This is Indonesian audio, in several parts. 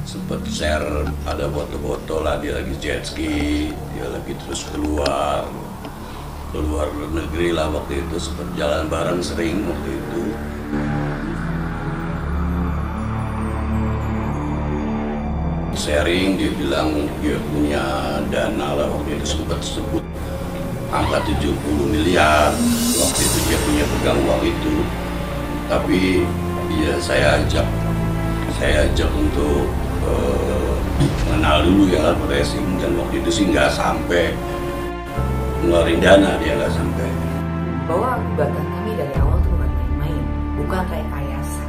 Sempet share ada foto-foto lah, dia lagi jet ski, dia lagi terus keluar negeri lah waktu itu, sempet jalan bareng sering waktu itu. Sharing, dia bilang dia punya dana lah waktu itu, sempet sebut angka 70 miliar waktu itu dia punya pegang uang itu. Tapi ya saya ajak untuk mengenal dulu ya racing, dan waktu itu sih nggak sampai ngeluarin dana, dia nggak sampai. Bahwa gugatan kami dari awal tuh bukan main-main, bukan rekayasa.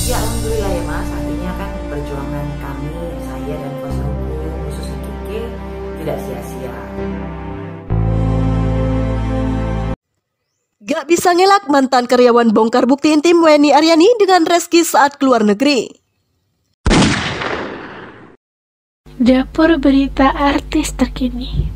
Ya alhamdulillah ya Mas, artinya kan perjuangan kami, saya dan kuasa hukum khususnya Kike tidak sia-sia. Gak bisa ngelak mantan karyawan bongkar bukti intim Weni Aryani dengan Reski saat keluar negeri. Dapur berita artis terkini.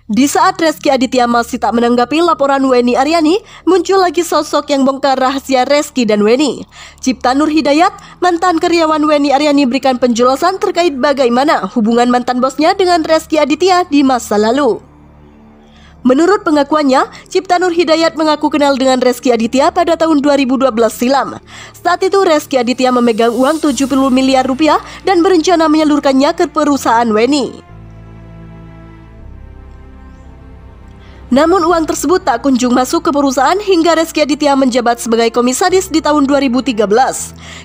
Di saat Reski Aditya masih tak menanggapi laporan Weni Aryani, muncul lagi sosok yang bongkar rahasia Reski dan Weni. Cipta Nur Hidayat, mantan karyawan Weni Aryani, berikan penjelasan terkait bagaimana hubungan mantan bosnya dengan Reski Aditya di masa lalu. Menurut pengakuannya, Cipta Nur Hidayat mengaku kenal dengan Reski Aditya pada tahun 2012 silam. Saat itu Reski Aditya memegang uang 70 miliar rupiah dan berencana menyalurkannya ke perusahaan Weni. Namun uang tersebut tak kunjung masuk ke perusahaan hingga Reski Aditya menjabat sebagai komisaris di tahun 2013.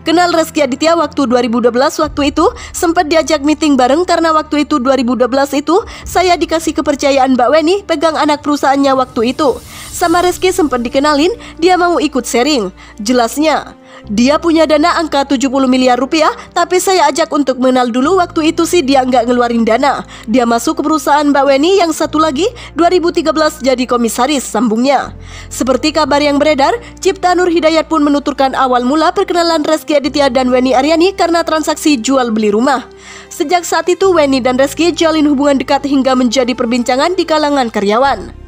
Kenal Reski Aditya waktu 2012, waktu itu sempat diajak meeting bareng karena waktu itu 2012 itu saya dikasih kepercayaan Mbak Weni pegang anak perusahaannya waktu itu. Sama Reski sempat dikenalin, dia mau ikut sharing. Jelasnya, dia punya dana angka 70 miliar rupiah, tapi saya ajak untuk mengenal dulu. Waktu itu sih dia nggak ngeluarin dana. Dia masuk ke perusahaan Mbak Weni yang satu lagi, 2013 jadi komisaris, sambungnya. Seperti kabar yang beredar, Cipta Nur Hidayat pun menuturkan awal mula perkenalan Reski Aditya dan Weni Aryani karena transaksi jual beli rumah. Sejak saat itu Weni dan Reski jalin hubungan dekat hingga menjadi perbincangan di kalangan karyawan.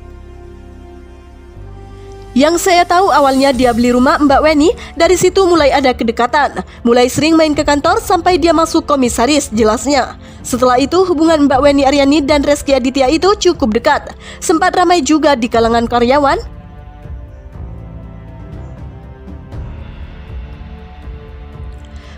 Yang saya tahu awalnya dia beli rumah Mbak Weni, dari situ mulai ada kedekatan. Mulai sering main ke kantor sampai dia masuk komisaris, jelasnya. Setelah itu hubungan Mbak Weni Aryani dan Reski Aditya itu cukup dekat. Sempat ramai juga di kalangan karyawan.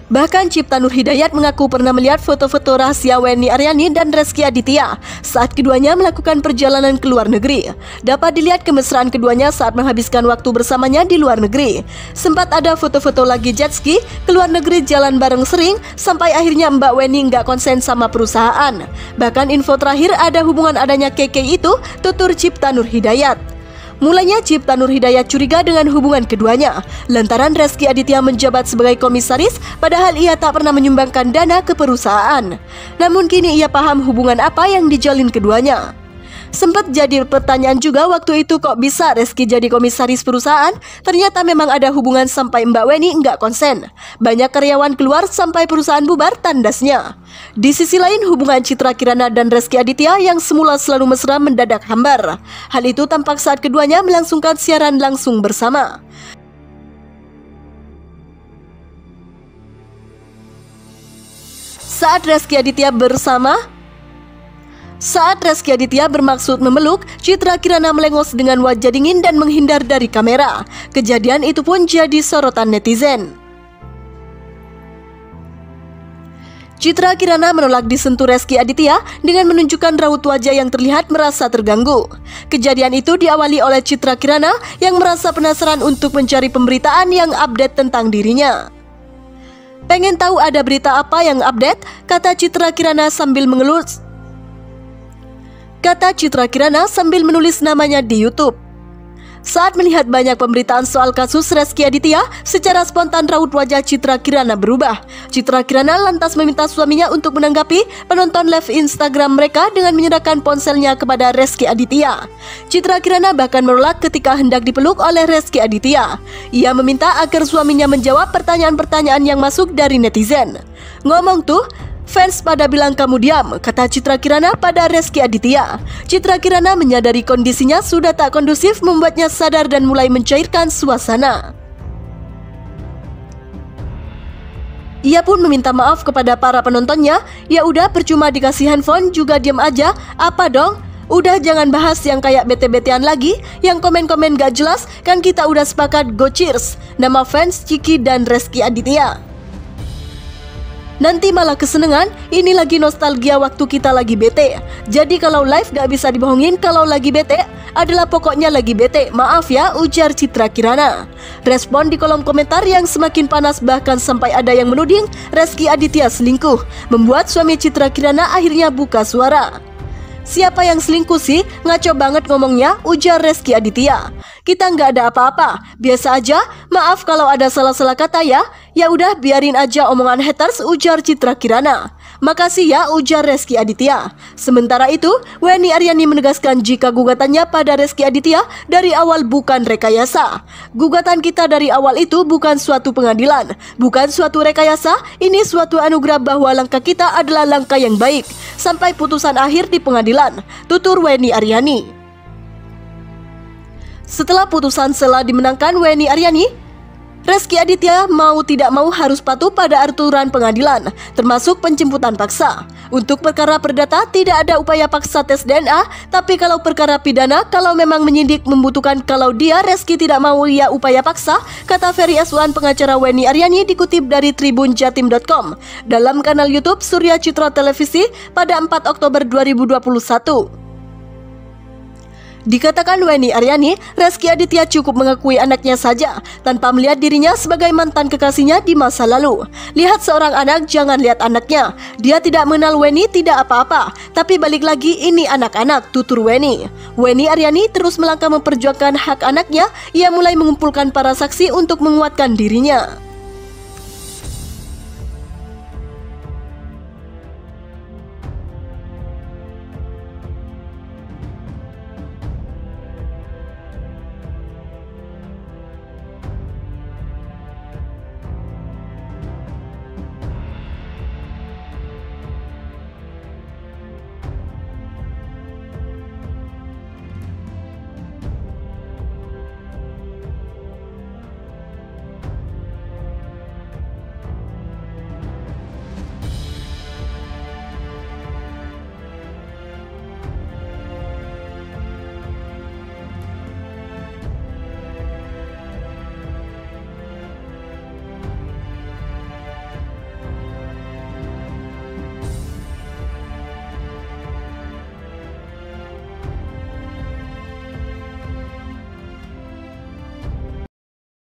Bahkan Cipta Nur Hidayat mengaku pernah melihat foto-foto rahasia Weni Aryani dan Reski Aditya saat keduanya melakukan perjalanan ke luar negeri. Dapat dilihat kemesraan keduanya saat menghabiskan waktu bersamanya di luar negeri. Sempat ada foto-foto lagi jet ski, ke luar negeri jalan bareng sering, sampai akhirnya Mbak Weni nggak konsen sama perusahaan. Bahkan info terakhir ada hubungan adanya KK itu, tutur Cipta Nur Hidayat. Mulanya Cipta Nur Hidayat curiga dengan hubungan keduanya lantaran Reski Aditya menjabat sebagai komisaris padahal ia tak pernah menyumbangkan dana ke perusahaan. Namun kini ia paham hubungan apa yang dijalin keduanya. Sempat jadi pertanyaan juga waktu itu kok bisa Reski jadi komisaris perusahaan. Ternyata memang ada hubungan sampai Mbak Weni nggak konsen. Banyak karyawan keluar sampai perusahaan bubar, tandasnya. Di sisi lain hubungan Citra Kirana dan Reski Aditya yang semula selalu mesra mendadak hambar. Hal itu tampak saat keduanya melangsungkan siaran langsung bersama. Saat Reski Aditya bermaksud memeluk, Citra Kirana melengos dengan wajah dingin dan menghindar dari kamera. Kejadian itu pun jadi sorotan netizen. Citra Kirana menolak disentuh Reski Aditya dengan menunjukkan raut wajah yang terlihat merasa terganggu. Kejadian itu diawali oleh Citra Kirana yang merasa penasaran untuk mencari pemberitaan yang update tentang dirinya. Pengen tahu ada berita apa yang update? Kata Citra Kirana sambil menulis namanya di YouTube. Saat melihat banyak pemberitaan soal kasus Reski Aditya, secara spontan raut wajah Citra Kirana berubah. Citra Kirana lantas meminta suaminya untuk menanggapi penonton live Instagram mereka dengan menyerahkan ponselnya kepada Reski Aditya. Citra Kirana bahkan menolak ketika hendak dipeluk oleh Reski Aditya. Ia meminta agar suaminya menjawab pertanyaan-pertanyaan yang masuk dari netizen. Ngomong tuh, Fans pada bilang kamu diam, kata Citra Kirana pada Rezky Aditya. Citra Kirana menyadari kondisinya sudah tak kondusif membuatnya sadar dan mulai mencairkan suasana. Ia pun meminta maaf kepada para penontonnya. Ya udah, percuma dikasih handphone juga diam aja, apa dong? Udah jangan bahas yang kayak bete-betean lagi, yang komen-komen gak jelas, kan kita udah sepakat go cheers. Nama fans Ciki dan Rezky Aditya. Nanti malah kesenengan, ini lagi nostalgia waktu kita lagi bete. Jadi kalau live gak bisa dibohongin kalau lagi bete, adalah pokoknya lagi bete, maaf ya, ujar Citra Kirana. Respon di kolom komentar yang semakin panas, bahkan sampai ada yang menuding Rezky Aditya selingkuh, membuat suami Citra Kirana akhirnya buka suara. Siapa yang selingkuh sih? Ngaco banget ngomongnya, ujar Rezky Aditya. Kita nggak ada apa-apa, biasa aja, maaf kalau ada salah-salah kata ya. Ya udah biarin aja omongan haters, ujar Citra Kirana. Makasih ya, ujar Rezky Aditya. Sementara itu, Wenny Aryani menegaskan jika gugatannya pada Rezky Aditya dari awal bukan rekayasa. Gugatan kita dari awal itu bukan suatu pengadilan, bukan suatu rekayasa, ini suatu anugerah bahwa langkah kita adalah langkah yang baik. Sampai putusan akhir di pengadilan, tutur Wenny Aryani. Setelah putusan Sela dimenangkan Wenny Aryani, Rezky Aditya mau tidak mau harus patuh pada aturan pengadilan, termasuk penjemputan paksa. Untuk perkara perdata tidak ada upaya paksa tes DNA, tapi kalau perkara pidana, kalau memang menyidik membutuhkan, kalau dia Rezky tidak mau ya upaya paksa, kata Ferry Aswan, pengacara Wenny Aryani, dikutip dari tribunjatim.com dalam kanal YouTube Surya Citra Televisi pada 4 Oktober 2021. Dikatakan Wenny Aryani, Rezky Aditya cukup mengakui anaknya saja tanpa melihat dirinya sebagai mantan kekasihnya di masa lalu. Lihat seorang anak, jangan lihat anaknya. Dia tidak mengenal Wenny, tidak apa-apa. Tapi balik lagi, ini anak-anak, tutur Wenny. Wenny Aryani terus melangkah memperjuangkan hak anaknya. Ia mulai mengumpulkan para saksi untuk menguatkan dirinya.